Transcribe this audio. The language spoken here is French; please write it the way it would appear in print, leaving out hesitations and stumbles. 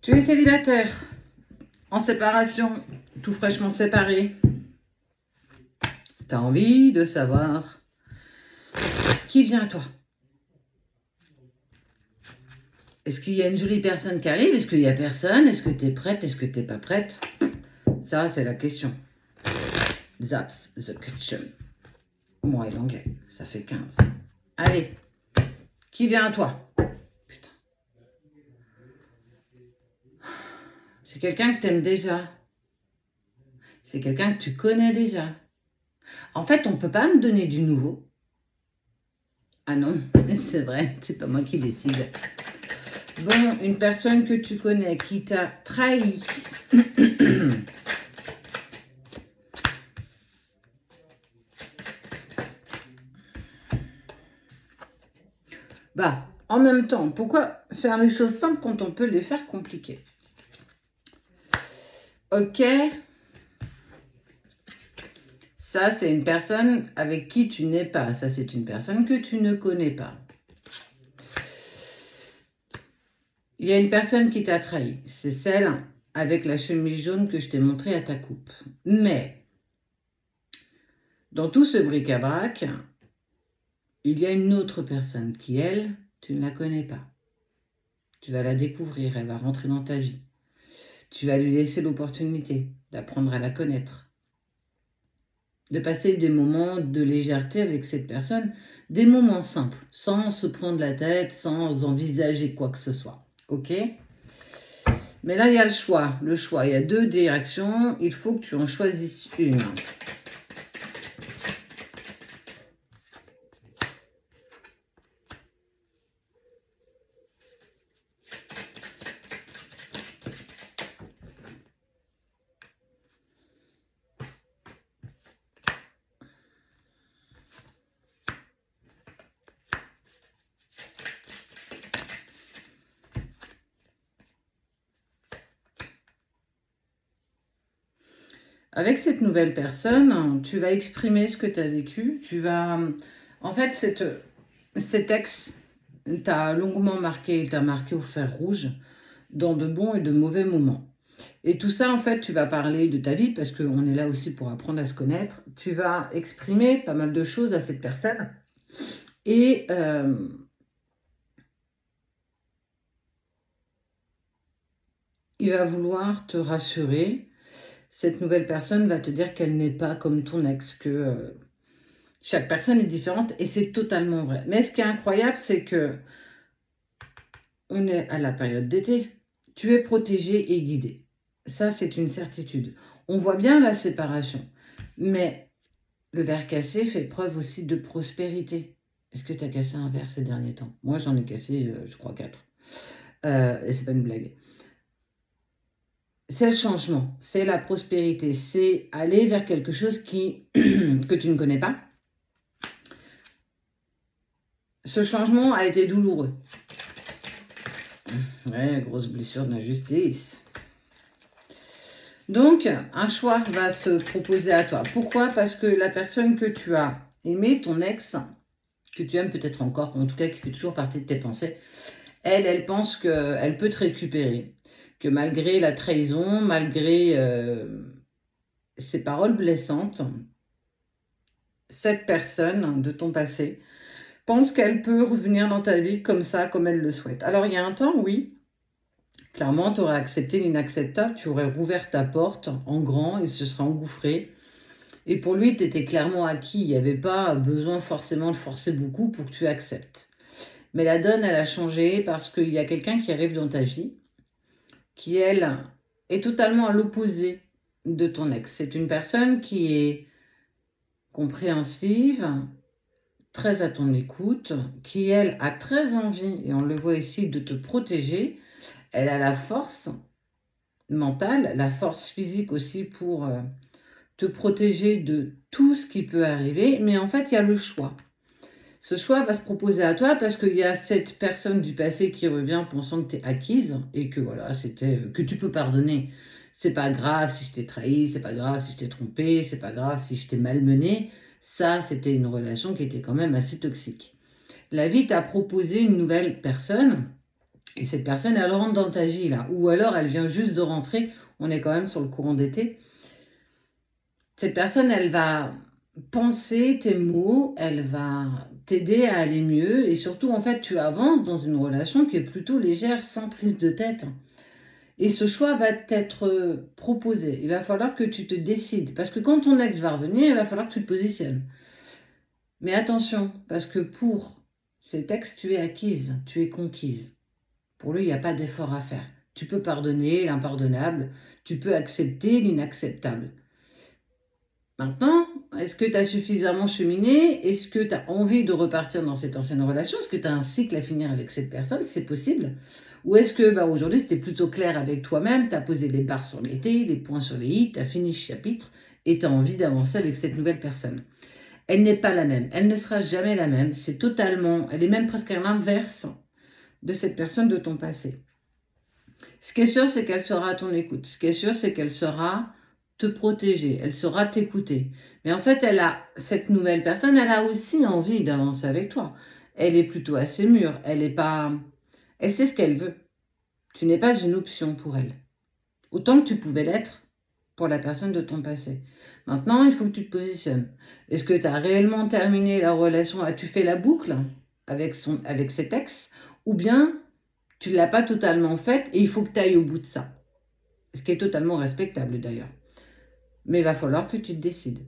Tu es célibataire, en séparation, tout fraîchement séparé. Tu as envie de savoir qui vient à toi. Est-ce qu'il y a une jolie personne qui arrive? Est-ce qu'il y a personne? Est-ce que tu es prête? Est-ce que tu n'es pas prête? Ça, c'est la question. That's the question. Moi et l'anglais, ça fait 15. Allez, qui vient à toi? Putain. C'est quelqu'un que tu aimes déjà. C'est quelqu'un que tu connais déjà. En fait, on ne peut pas me donner du nouveau. Ah non, c'est vrai, c'est pas moi qui décide. Bon, une personne que tu connais qui t'a trahi. Bah, en même temps, pourquoi faire les choses simples quand on peut les faire compliquées? Ok. Ça, c'est une personne avec qui tu n'es pas. Ça, c'est une personne que tu ne connais pas. Il y a une personne qui t'a trahi. C'est celle avec la chemise jaune que je t'ai montrée à ta coupe. Mais, dans tout ce bric-à-brac, il y a une autre personne qui, elle, tu ne la connais pas. Tu vas la découvrir, elle va rentrer dans ta vie. Tu vas lui laisser l'opportunité d'apprendre à la connaître. De passer des moments de légèreté avec cette personne, des moments simples, sans se prendre la tête, sans envisager quoi que ce soit. Ok? Mais là, il y a le choix. Le choix, il y a deux directions. Il faut que tu en choisisses une. Avec cette nouvelle personne, tu vas exprimer ce que tu as vécu. Tu vas... En fait, cet ex t'a longuement marqué, t'a marqué au fer rouge dans de bons et de mauvais moments. Et tout ça, en fait, tu vas parler de ta vie parce qu'on est là aussi pour apprendre à se connaître. Tu vas exprimer pas mal de choses à cette personne. Et il va vouloir te rassurer. Cette nouvelle personne va te dire qu'elle n'est pas comme ton ex, que chaque personne est différente et c'est totalement vrai. Mais ce qui est incroyable, c'est que on est à la période d'été. Tu es protégé et guidé. Ça, c'est une certitude. On voit bien la séparation. Mais le verre cassé fait preuve aussi de prospérité. Est-ce que tu as cassé un verre ces derniers temps? Moi, j'en ai cassé, je crois, 4. Et c'est pas une blague. C'est le changement, c'est la prospérité, c'est aller vers quelque chose que tu ne connais pas. Ce changement a été douloureux. Ouais, grosse blessure d'injustice. Donc, un choix va se proposer à toi. Pourquoi? Parce que la personne que tu as aimée, ton ex, que tu aimes peut-être encore, en tout cas qui fait toujours partie de tes pensées, elle pense qu'elle peut te récupérer. Que malgré la trahison, malgré ces paroles blessantes, cette personne de ton passé pense qu'elle peut revenir dans ta vie comme ça, comme elle le souhaite. Alors, il y a un temps, oui, clairement, tu aurais accepté l'inacceptable, tu aurais rouvert ta porte en grand, il se serait engouffré. Et pour lui, tu étais clairement acquis. Il n'y avait pas besoin forcément de forcer beaucoup pour que tu acceptes. Mais la donne, elle a changé parce qu'il y a quelqu'un qui arrive dans ta vie qui, elle, est totalement à l'opposé de ton ex. C'est une personne qui est compréhensive, très à ton écoute, qui, elle, a très envie, et on le voit ici, de te protéger. Elle a la force mentale, la force physique aussi pour te protéger de tout ce qui peut arriver. Mais en fait, il y a le choix. Ce choix va se proposer à toi parce qu'il y a cette personne du passé qui revient pensant que tu es acquise et que voilà, que tu peux pardonner. C'est pas grave si je t'ai trahi, c'est pas grave si je t'ai trompé, c'est pas grave si je t'ai malmené. Ça, c'était une relation qui était quand même assez toxique. La vie t'a proposé une nouvelle personne Et cette personne, elle rentre dans ta vie, là. Ou alors, elle vient juste de rentrer. On est quand même sur le courant d'été. Cette personne, elle va penser tes mots, elle va t'aider à aller mieux. Et surtout, en fait, tu avances dans une relation qui est plutôt légère, sans prise de tête. Et ce choix va t'être proposé. Il va falloir que tu te décides. Parce que quand ton ex va revenir, il va falloir que tu te positionnes. Mais attention, parce que pour cet ex, tu es acquise, tu es conquise. Pour lui, il n'y a pas d'effort à faire. Tu peux pardonner l'impardonnable, tu peux accepter l'inacceptable. Maintenant, est-ce que tu as suffisamment cheminé? Est-ce que tu as envie de repartir dans cette ancienne relation? Est-ce que tu as un cycle à finir avec cette personne? C'est possible. Ou est-ce que aujourd'hui, c'était plutôt clair avec toi-même, tu as posé les barres sur les T, les points sur les I, tu as fini ce chapitre et tu as envie d'avancer avec cette nouvelle personne? Elle n'est pas la même, elle ne sera jamais la même, c'est totalement, elle est même presque à l'inverse de cette personne de ton passé. Ce qui est sûr, c'est qu'elle sera à ton écoute. Ce qui est sûr, c'est qu'elle sera te protéger, elle saura t'écouter. Mais en fait, cette nouvelle personne, elle a aussi envie d'avancer avec toi. Elle est plutôt assez mûre, elle sait ce qu'elle veut. Tu n'es pas une option pour elle. Autant que tu pouvais l'être pour la personne de ton passé. Maintenant, il faut que tu te positionnes. Est-ce que tu as réellement terminé la relation? As-tu fait la boucle avec cet ex? Ou bien tu ne l'as pas totalement faite et il faut que tu ailles au bout de ça. Ce qui est totalement respectable d'ailleurs. Mais il va falloir que tu te décides.